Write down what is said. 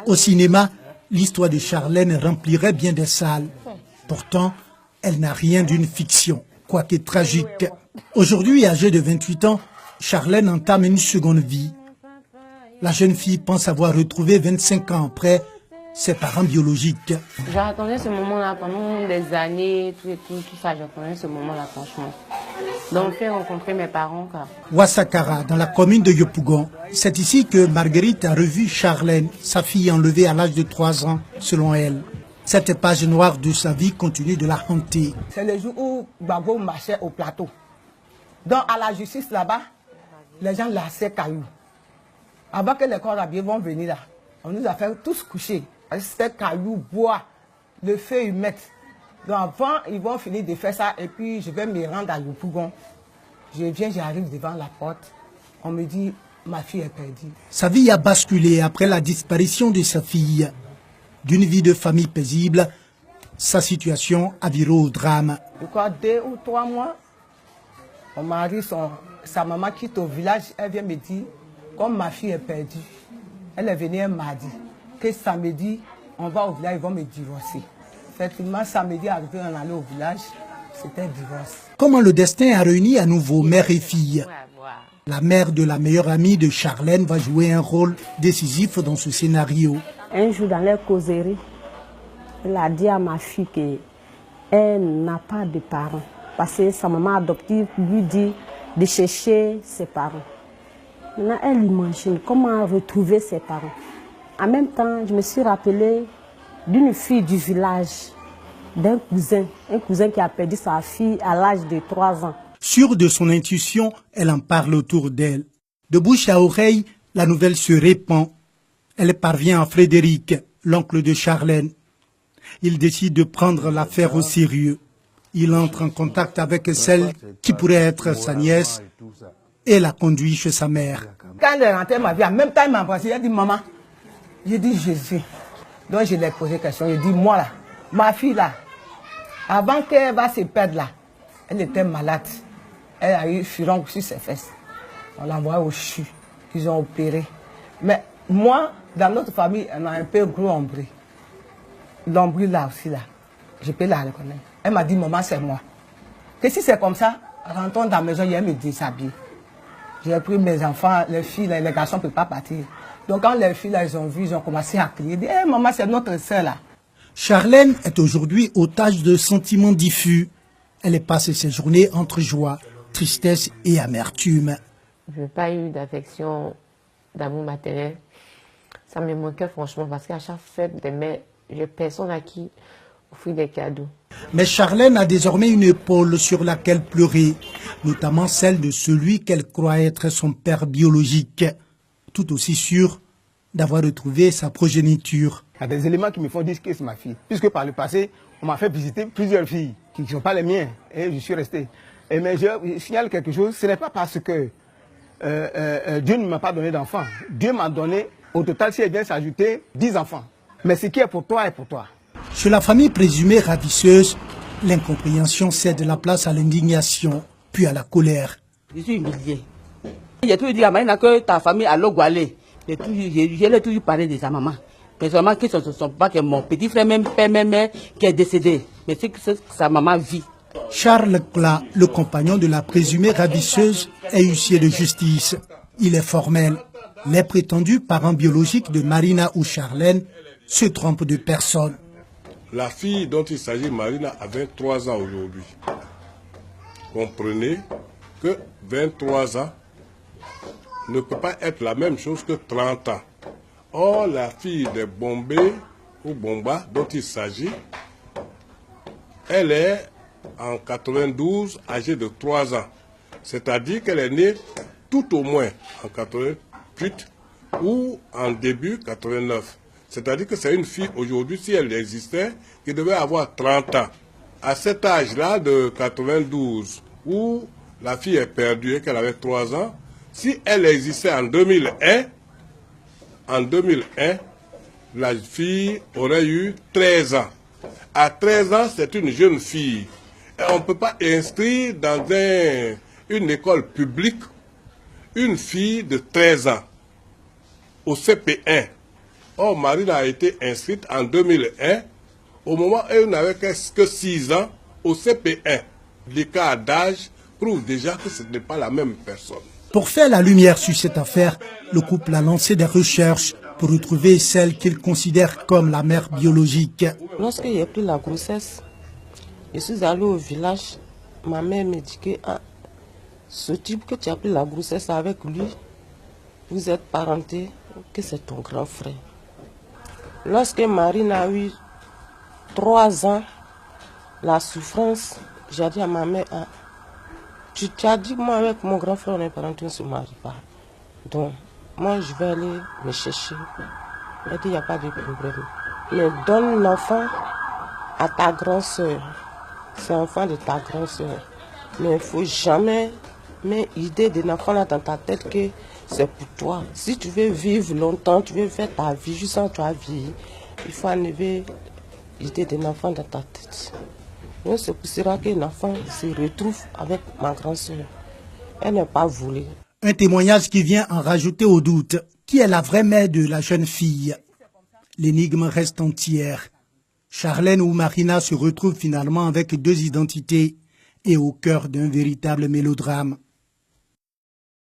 Au cinéma, l'histoire de Charlène remplirait bien des salles. Pourtant, elle n'a rien d'une fiction, quoique tragique. Aujourd'hui, âgée de 28 ans, Charlène entame une seconde vie. La jeune fille pense avoir retrouvé 25 ans après ses parents biologiques. J'attendais ce moment-là pendant des années, tout ça, j'attendais ce moment-là franchement. Donc, j'ai rencontré mes parents. Ouassakara, dans la commune de Yopougon. C'est ici que Marguerite a revu Charlène, sa fille enlevée à l'âge de 3 ans, selon elle. Cette page noire de sa vie continue de la hanter. C'est le jour où Gbagbo marchait au plateau. Donc, à la justice là-bas, les gens lassaient cailloux. Avant que les corps habillés vont venir là, on nous a fait tous coucher. C'était cailloux, bois, le feu ils mettent. Donc avant, ils vont finir de faire ça et puis je vais me rendre à Yopougon. Je viens, j'arrive devant la porte. On me dit, ma fille est perdue. Sa vie a basculé après la disparition de sa fille. D'une vie de famille paisible, sa situation a viré au drame. Je crois 2 ou 3 mois, mon mari, sa maman quitte au village, elle vient me dire, comme ma fille est perdue, elle est venue un mardi, que samedi, on va au village, ils vont me divorcer. Effectivement, samedi, arrivé, on allait au village, c'était un divorce. Comment le destin a réuni à nouveau mère et fille. La mère de la meilleure amie de Charlène va jouer un rôle décisif dans ce scénario. Un jour, dans les causeries, elle a dit à ma fille qu'elle n'a pas de parents. Parce que sa maman adoptive lui dit de chercher ses parents. Maintenant, elle imagine comment retrouver ses parents. En même temps, je me suis rappelé d'une fille du village, d'un cousin, un cousin qui a perdu sa fille à l'âge de 3 ans. Sûre de son intuition, elle en parle autour d'elle. De bouche à oreille, la nouvelle se répand. Elle parvient à Frédéric, l'oncle de Charlène. Il décide de prendre l'affaire au sérieux. Il entre en contact avec celle qui pourrait être sa nièce et la conduit chez sa mère. Quand elle est rentrée, ma vie, en même temps, elle m'a embrassé. Elle dit, maman. J'ai dit, Jésus. Donc, je lui ai posé question. Il dit, moi là, ma fille là, avant qu'elle va se perdre là, elle était malade. Elle a eu furon sur ses fesses. On l'a envoyée au CHU. Ils ont opéré. Mais moi, dans notre famille, on a un peu gros ombré. L'ombré là aussi là, je peux la reconnaître. Elle m'a dit, maman, c'est moi. Que si c'est comme ça, rentrons dans la maison, il me déshabiller. J'ai pris mes enfants, les filles, les garçons ne peuvent pas partir. Donc quand les filles, là, ils ont vu, ils ont commencé à crier. Ils disent, hey, maman, c'est notre sœur là. Charlène est aujourd'hui otage de sentiments diffus. Elle passe ses journées entre joie, tristesse et amertume. Je n'ai pas eu d'affection, d'amour maternel. Ça me manquait franchement parce qu'à chaque fête des mères, j'ai personne à qui offrir des cadeaux. Mais Charlène a désormais une épaule sur laquelle pleurer, notamment celle de celui qu'elle croit être son père biologique, tout aussi sûr d'avoir retrouvé sa progéniture. Il y a des éléments qui me font dire que c'est ma fille. Puisque par le passé, on m'a fait visiter plusieurs filles qui ne sont pas les miennes. Et je suis resté. Mais je signale quelque chose, ce n'est pas parce que Dieu ne m'a pas donné d'enfants. Dieu m'a donné, au total, si elle vient s'ajouter, 10 enfants. Mais ce qui est pour toi est pour toi. Chez la famille présumée ravisseuse, l'incompréhension cède la place à l'indignation, puis à la colère. Je suis humilié. J'ai toujours dit à Marina que ta famille a l'Ogoualé. Je l'ai toujours parlé de sa maman. Personnellement, que ce ne sont pas que mon petit frère, même père, même mère, qui est décédé. Mais c'est que sa maman vit. Charles Cla, le compagnon de la présumée ravisseuse, est huissier de justice. Il est formel. Les prétendus parents biologiques de Marina ou Charlène se trompent de personne. La fille dont il s'agit, Marina, a 23 ans aujourd'hui. Comprenez que 23 ans ne peut pas être la même chose que 30 ans. Or, la fille de Bombay ou Bomba dont il s'agit, elle est en 92, âgée de 3 ans. C'est-à-dire qu'elle est née tout au moins en 88 ou en début 89. C'est-à-dire que c'est une fille aujourd'hui, si elle existait, qui devait avoir 30 ans. À cet âge-là de 92, où la fille est perdue et qu'elle avait 3 ans, si elle existait en 2001, la fille aurait eu 13 ans. À 13 ans, c'est une jeune fille. Et on ne peut pas inscrire dans une école publique une fille de 13 ans au CP1. Or, Marina a été inscrite en 2001, au moment où elle n'avait que 6 ans, au CP1. L'écart d'âge prouve déjà que ce n'est pas la même personne. Pour faire la lumière sur cette affaire, le couple a lancé des recherches pour retrouver celle qu'il considère comme la mère biologique. Lorsque j'ai pris la grossesse, je suis allée au village. Ma mère me dit que ce type que tu as pris la grossesse avec lui, vous êtes parenté, que c'est ton grand frère. Lorsque Marine a eu 3 ans, la souffrance, j'ai dit à ma mère, tu as dit que moi avec mon grand frère on est parenté, on ne se marie pas. Donc, moi je vais aller me chercher. Elle dit, il n'y a pas de problème. Mais donne l'enfant à ta grande soeur. C'est l'enfant de ta grande soeur. Mais il ne faut jamais mettre l'idée d'un enfant là dans ta tête que c'est pour toi. Si tu veux vivre longtemps, tu veux faire ta vie jusqu'à tu as vieilli, il faut enlever l'idée d'un enfant dans ta tête. Donc c'est pour cela qu'un enfant se retrouve avec ma grande soeur. Elle n'est pas voulue. Un témoignage qui vient en rajouter au doute. Qui est la vraie mère de la jeune fille? L'énigme reste entière. Charlène ou Marina se retrouvent finalement avec 2 identités et au cœur d'un véritable mélodrame.